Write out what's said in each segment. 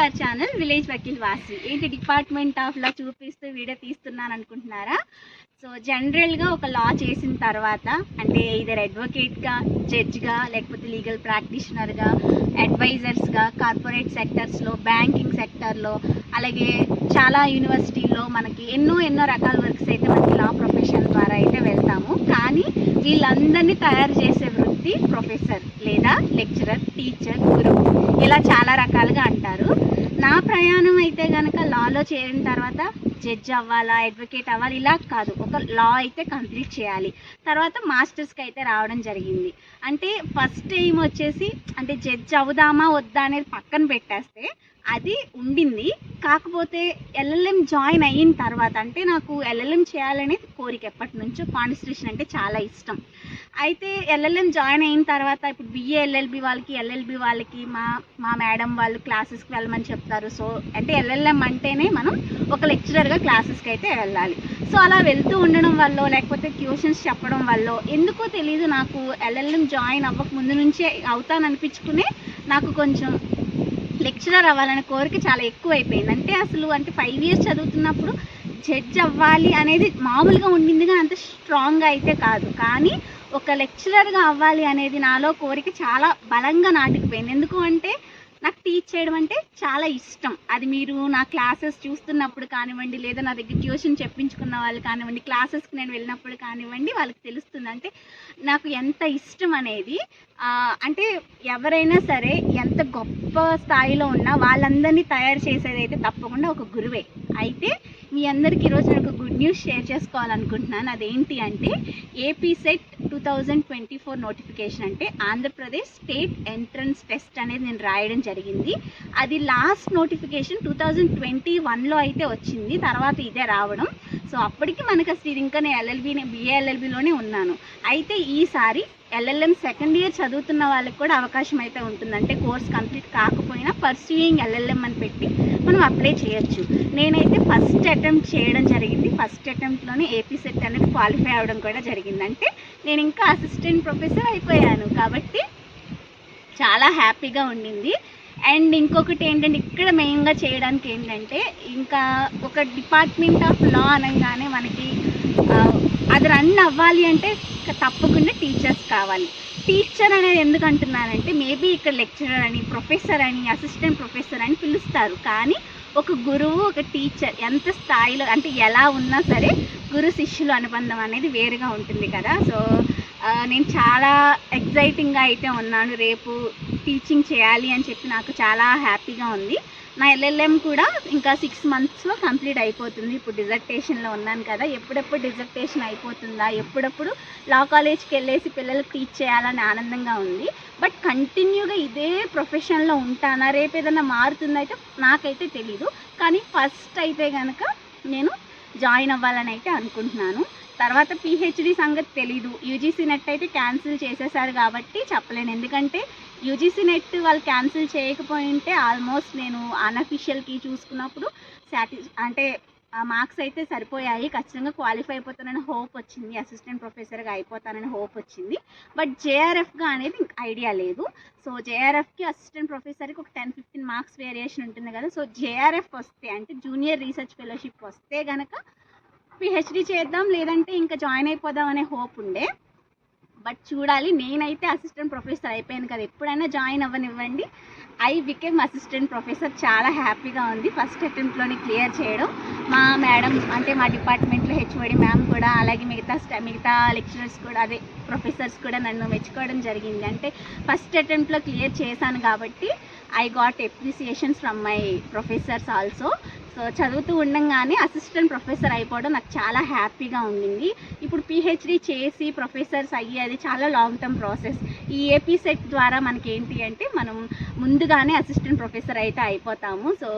Our channel village Vakeel వాసి. ఏంటి department of law చూపిస్తూ వీడియో తీస్తున్నాను అనుకుంటున్నారా? సో జనరల్గా ఒక లా చేసిన తర్వాత అంటే ఇదర్ అడ్వకేట్గా, జడ్జ్గా, లేకపోతే లీగల్ ప్రాక్టీషనర్గా, అడ్వైజర్స్గా, కార్పొరేట్ సెక్టర్స్లో, బ్యాంకింగ్ సెక్టర్లో, అలాగే చాలా యూనివర్సిటీల్లో మనకి ఎన్నో రకాల వర్క్స్ అయితే మనకి లా ప్రొఫెషన్ ద్వారా అయితే వెళ్తాము. కానీ వీళ్ళందరినీ తయారు చేసే వృత్తి ప్రొఫెసర్ లేదా లెక్చరర్, టీచర్, గురువు, ఇలా చాలా రకాలుగా అంటారు. నా ప్రయాణం అయితే కనుక లాలో చేరిన తర్వాత జడ్జ్ అవ్వాలా, అడ్వకేట్ అవ్వాలి ఇలా కాదు, ఒక లా అయితే కంప్లీట్ చేయాలి. తర్వాత మాస్టర్స్కి అయితే రావడం జరిగింది. అంటే ఫస్ట్ ఎయిమ్ వచ్చేసి అంటే జడ్జ్ అవుదామా వద్దా అనేది పక్కన పెట్టేస్తే అది ఉండింది. కాకపోతే ఎల్ఎల్ఎం జాయిన్ అయిన తర్వాత అంటే నాకు ఎల్ఎల్ఎం చేయాలనే కోరిక ఎప్పటి నుంచో, కాన్స్టిట్యూషన్ అంటే చాలా ఇష్టం. అయితే ఎల్ఎల్ఎం జాయిన్ అయిన తర్వాత ఇప్పుడు బిఏ ఎల్ఎల్బి వాళ్ళకి, ఎల్ఎల్బి వాళ్ళకి మా మేడం వాళ్ళు క్లాసెస్కి వెళ్ళమని చెప్తారు. సో అంటే ఎల్ఎల్ఎం అంటేనే మనం ఒక లెక్చరర్గా క్లాసెస్కి అయితే వెళ్ళాలి. సో అలా వెళ్తూ ఉండడం వల్ల లేకపోతే ట్యూషన్స్ చెప్పడం వల్ల ఎందుకో తెలీదు, నాకు ఎల్ఎల్ఎం జాయిన్ అవ్వక ముందు నుంచే అవుతాననిపించుకునే నాకు కొంచెం లెక్చరర్ అవ్వాలనే కోరిక చాలా ఎక్కువ అయిపోయింది. అంటే 5 years చదువుతున్నప్పుడు జడ్జ్ అవ్వాలి అనేది మామూలుగా ఉండింది కానీ అంత స్ట్రాంగ్గా అయితే కాదు. కానీ ఒక లెక్చరర్గా అవ్వాలి అనేది నాలో కోరిక చాలా బలంగా నాటుకుపోయింది. ఎందుకు అంటే నాకు టీచ్ చేయడం అంటే చాలా ఇష్టం. అది మీరు నా క్లాసెస్ చూస్తున్నప్పుడు కానివ్వండి, లేదా నా దగ్గర ట్యూషన్ చెప్పించుకున్న వాళ్ళు కానివ్వండి, క్లాసెస్కి నేను వెళ్ళినప్పుడు కానివ్వండి, వాళ్ళకి తెలుస్తుంది అంటే నాకు ఎంత ఇష్టం అనేది. అంటే ఎవరైనా సరే ఎంత గొప్ప స్థాయిలో ఉన్నా వాళ్ళందరినీ తయారు చేసేది అయితే తప్పకుండా ఒక గురువే. అయితే మీ అందరికీ ఈరోజు నేను ఒక గుడ్ న్యూస్ షేర్ చేసుకోవాలనుకుంటున్నాను. అదేంటి అంటే ఏపీ సెట్ 2024 నోటిఫికేషన్, అంటే ఆంధ్రప్రదేశ్ స్టేట్ ఎంట్రన్స్ టెస్ట్ అనేది నేను రాయడం జరిగింది. అది లాస్ట్ నోటిఫికేషన్ 2021లో అయితే వచ్చింది, తర్వాత ఇదే రావడం. సో అప్పటికి మనకు అసలు ఇంకా నేను బిఏ ఎల్ఎల్బిలోనే ఉన్నాను. అయితే ఈసారి ఎల్ఎల్ఎం సెకండ్ ఇయర్ చదువుతున్న వాళ్ళకి కూడా అవకాశం అయితే ఉంటుంది. అంటే కోర్స్ కంప్లీట్ కాకపోయినా పర్సూయింగ్ ఎల్ఎల్ఎం అని పెట్టి మనం అప్లై చేయొచ్చు. నేనైతే ఫస్ట్ అటెంప్ట్ చేయడం జరిగింది. ఫస్ట్ అటెంప్ట్లోనే ఏపీ సెట్ అనేది క్వాలిఫై అవ్వడం కూడా జరిగింది. అంటే నేను ఇంకా అసిస్టెంట్ ప్రొఫెసర్ అయిపోయాను కాబట్టి చాలా హ్యాపీగా ఉండింది. అండ్ ఇంకొకటి ఏంటంటే ఇక్కడ మెయిన్గా చేయడానికి ఏంటంటే ఇంకా ఒక డిపార్ట్మెంట్ ఆఫ్ లా అనగానే మనకి అది రన్ అవ్వాలి అంటే తప్పకుండా టీచర్స్ కావాలి. టీచర్ అనేది ఎందుకు అంటున్నానంటే మేబీ ఇక్కడ లెక్చరర్ అని, ప్రొఫెసర్ అని, అసిస్టెంట్ ప్రొఫెసర్ అని పిలుస్తారు. కానీ ఒక గురువు, ఒక టీచర్ ఎంత స్థాయిలో అంటే ఎలా ఉన్నా సరే గురు శిష్యులు అనుబంధం అనేది వేరుగా ఉంటుంది కదా. సో నేను చాలా ఎగ్జైటింగ్గా అయితే ఉన్నాను. రేపు టీచింగ్ చేయాలి అని చెప్పి నాకు చాలా హ్యాపీగా ఉంది. నా ఎల్ఎల్ఎం కూడా ఇంకా 6 monthsలో కంప్లీట్ అయిపోతుంది. ఇప్పుడు డిజర్టేషన్లో ఉన్నాను కదా, ఎప్పుడెప్పుడు డిజర్టేషన్ అయిపోతుందా, ఎప్పుడప్పుడు లా కాలేజ్కి వెళ్ళేసి పిల్లలకు టీచ్ చేయాలని ఆనందంగా ఉంది. బట్ కంటిన్యూగా ఇదే ప్రొఫెషన్లో ఉంటానా, రేపు ఏదైనా మారుతుందైతే నాకైతే తెలీదు. కానీ ఫస్ట్ అయితే కనుక నేను జాయిన్ అవ్వాలని అయితే అనుకుంటున్నాను. తర్వాత పిహెచ్డి సంగతి తెలీదు. యూజీసీ నెట్ అయితే క్యాన్సిల్ చేసేసారు కాబట్టి చెప్పలేను. ఎందుకంటే యూజీసీ నెట్ వాళ్ళు క్యాన్సిల్ చేయకపోయింటే ఆల్మోస్ట్ నేను అన్అఫిషియల్కి చూసుకున్నప్పుడు అంటే మార్క్స్ అయితే సరిపోయాయి, ఖచ్చితంగా క్వాలిఫై అయిపోతానని హోప్ వచ్చింది, అసిస్టెంట్ ప్రొఫెసర్గా అయిపోతానని హోప్ వచ్చింది. బట్ జేఆర్ఎఫ్గా అనేది ఐడియా లేదు. సో జేఆర్ఎఫ్కి అసిస్టెంట్ ప్రొఫెసర్కి ఒక 10-15 మార్క్స్ వేరియేషన్ ఉంటుంది కదా. సో జేఆర్ఎఫ్ వస్తే అంటే జూనియర్ రీసెర్చ్ ఫెలోషిప్ వస్తే కనుక పిహెచ్డి చేద్దాం, లేదంటే ఇంకా జాయిన్ అయిపోదాం అనే హోప్ ఉండే. బట్ చూడాలి. నేనైతే అసిస్టెంట్ ప్రొఫెసర్ అయిపోయాను కదా, ఎప్పుడైనా జాయిన్ అవ్వనివ్వండి. I became assistant professor. చాలా హ్యాపీగా ఉంది ఫస్ట్ అటెంప్ట్లోనే క్లియర్ చేయడం. మా మేడం అంటే మా డిపార్ట్మెంట్లో హెచ్ఓడి మ్యామ్ కూడా, అలాగే మిగతా లెక్చరర్స్ కూడా, అదే ప్రొఫెసర్స్ కూడా నన్ను మెచ్చుకోవడం జరిగింది. అంటే ఫస్ట్ అటెంప్ట్లో క్లియర్ చేశాను కాబట్టి I got appreciations from my professors also. So చదువుతూ ఉండగానే అసిస్టెంట్ ప్రొఫెసర్ అయిపోవడం నాకు చాలా హ్యాపీగా ఉండింది. ఇప్పుడు పిహెచ్డి చేసి ప్రొఫెసర్స్ అయ్యేది చాలా లాంగ్ టర్మ్ ప్రాసెస్. ఈ ఏపీ సెట్ ద్వారా మనకి ఏంటి అంటే మనం ముందుగానే అసిస్టెంట్ ప్రొఫెసర్ అయితే అయిపోతాము. సో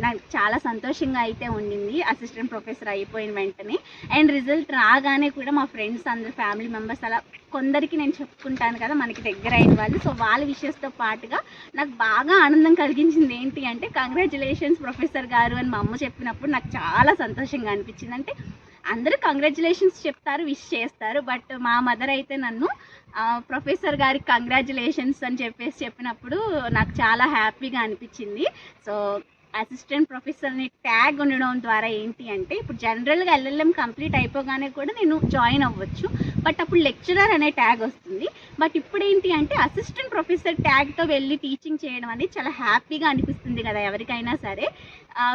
నాకు చాలా సంతోషంగా అయితే ఉండింది అసిస్టెంట్ ప్రొఫెసర్ అయిపోయిన వెంటనే. అండ్ రిజల్ట్ రాగానే కూడా మా ఫ్రెండ్స్ అందరు, ఫ్యామిలీ మెంబర్స్, అలా కొందరికి నేను చెప్పుకుంటాను కదా మనకి దగ్గర అయిన వాళ్ళు. సో వాళ్ళ విషయస్తో పాటుగా నాకు బాగా ఆనందం కలిగించింది ఏంటి అంటే కంగ్రాచులేషన్స్ ప్రొఫెసర్ గారు అని మా అమ్మ చెప్పినప్పుడు నాకు చాలా సంతోషంగా అనిపించింది. అంటే అందరూ కంగ్రాచులేషన్స్ చెప్తారు, విష్ చేస్తారు. బట్ మా మదర్ అయితే నన్ను ప్రొఫెసర్ గారికి కంగ్రాచులేషన్స్ అని చెప్పినప్పుడు నాకు చాలా హ్యాపీగా అనిపించింది. సో అసిస్టెంట్ ప్రొఫెసర్ని ట్యాగ్ ఉండడం ద్వారా ఏంటి అంటే, ఇప్పుడు జనరల్గా ఎల్ఎల్ఎం కంప్లీట్ అయిపోగానే కూడా నేను జాయిన్ అవ్వచ్చు, బట్ అప్పుడు లెక్చరర్ అనే ట్యాగ్ వస్తుంది. బట్ ఇప్పుడు ఏంటి అంటే అసిస్టెంట్ ప్రొఫెసర్ ట్యాగ్తో వెళ్ళి టీచింగ్ చేయడం అనేది చాలా హ్యాపీగా అనిపిస్తుంది కదా ఎవరికైనా సరే.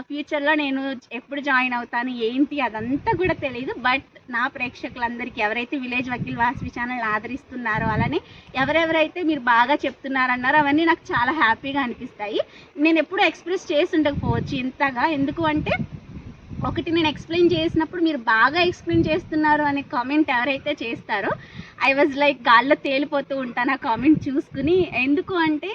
ఫ్యూచర్లో నేను ఎప్పుడు జాయిన్ అవుతాను ఏంటి అదంతా కూడా తెలియదు. బట్ నా ప్రేక్షకులందరికీ ఎవరైతే విలేజ్ వకీల్ వాసవి ఛానల్ ఆదరిస్తున్నారో, అలానే ఎవరెవరైతే మీరు బాగా చెప్తున్నారన్నారో అవన్నీ నాకు చాలా హ్యాపీగా అనిపిస్తాయి. నేను ఎప్పుడూ ఎక్స్ప్రెస్ చేసి ఉండకపోవచ్చు ఇంతగా, ఎందుకు అంటే ఒకటి నేను ఎక్స్ప్లెయిన్ చేసినప్పుడు మీరు బాగా ఎక్స్ప్లెయిన్ చేస్తున్నారు అనే కామెంట్ ఎవరైతే చేస్తారో ఐ వాజ్ లైక్ గాల్లో తేలిపోతూ ఉంటాను ఆ కామెంట్ చూసుకుని. ఎందుకు అంటే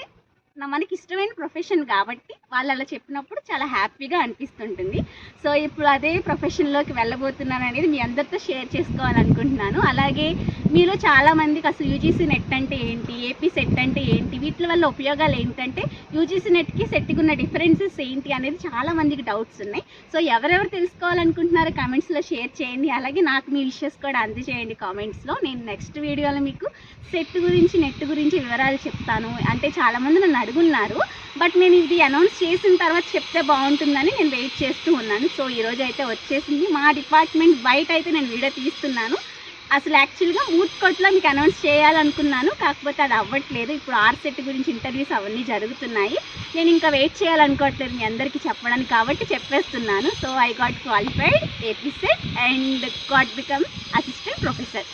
మనకి ఇష్టమైన ప్రొఫెషన్ కాబట్టి వాళ్ళు అలా చెప్పినప్పుడు చాలా హ్యాపీగా అనిపిస్తుంటుంది. సో ఇప్పుడు అదే ప్రొఫెషన్లోకి వెళ్ళబోతున్నాను అనేది మీ అందరితో షేర్ చేసుకోవాలనుకుంటున్నాను. అలాగే మీలో చాలామందికి అసలు యూజీసీ నెట్ అంటే ఏంటి, ఏపీ సెట్ అంటే ఏంటి, వీటి వల్ల ఉపయోగాలు ఏంటంటే యూజీసీ నెట్కి సెట్కి ఉన్న డిఫరెన్సెస్ ఏంటి అనేది చాలామందికి డౌట్స్ ఉన్నాయి. సో ఎవరెవరు తెలుసుకోవాలనుకుంటున్నారో కామెంట్స్లో షేర్ చేయండి. అలాగే నాకు మీ విషెస్ కూడా అందజేయండి కామెంట్స్లో. నేను నెక్స్ట్ వీడియోలో మీకు సెట్ గురించి నెట్ గురించి వివరాలు చెప్తాను. అంటే చాలామంది నన్ను అడుగున్నారు, బట్ నేను ఇది అనౌన్స్ చేసిన తర్వాత చెప్తే బాగుంటుందని నేను వెయిట్ చేస్తూ ఉన్నాను. సో ఈరోజు అయితే వచ్చేసింది. మా డిపార్ట్మెంట్ బయట అయితే నేను వీడియో తీస్తున్నాను. అసలు యాక్చువల్గా మూట్కోట్లో మీకు అనౌన్స్ చేయాలనుకున్నాను, కాకపోతే అది అవ్వట్లేదు. ఇప్పుడు ఆర్సెట్ గురించి ఇంటర్వ్యూస్ అవన్నీ జరుగుతున్నాయి. నేను ఇంకా వెయిట్ చేయాలనుకోవట్లేదు మీ అందరికీ చెప్పడానికి, కాబట్టి చెప్పేస్తున్నాను. So I got qualified AP set and got become assistant professor.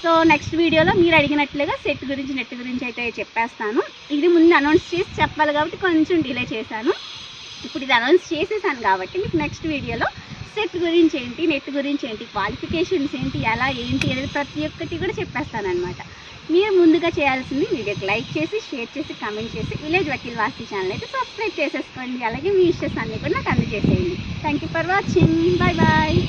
So next వీడియోలో మీరు అడిగినట్లుగా సెట్ గురించి నెట్ గురించి అయితే చెప్పేస్తాను. ఇది ముందు అనౌన్స్ చేసి చెప్పాలి కాబట్టి కొంచెం డిలే చేశాను. ఇప్పుడు ఇది అనౌన్స్ చేసేసాను కాబట్టి మీకు నెక్స్ట్ వీడియోలో సెట్ గురించి ఏంటి, నెట్ గురించి ఏంటి, క్వాలిఫికేషన్స్ ఏంటి, ఎలా ఏంటి అనేది ప్రతి ఒక్కటి కూడా చెప్పేస్తానమాట. మీరు ముందుగా చేయాల్సింది వీడియోకి లైక్ చేసి, షేర్ చేసి, కామెంట్ చేసి విలేజ్ వకీల్ వాసవి ఛానల్ అయితే సబ్స్క్రైబ్ చేసేసుకోండి. అలాగే మీ విషెస్ అన్నీ కూడా నాకు అందజేసేయండి. Thank you for watching. Bye bye.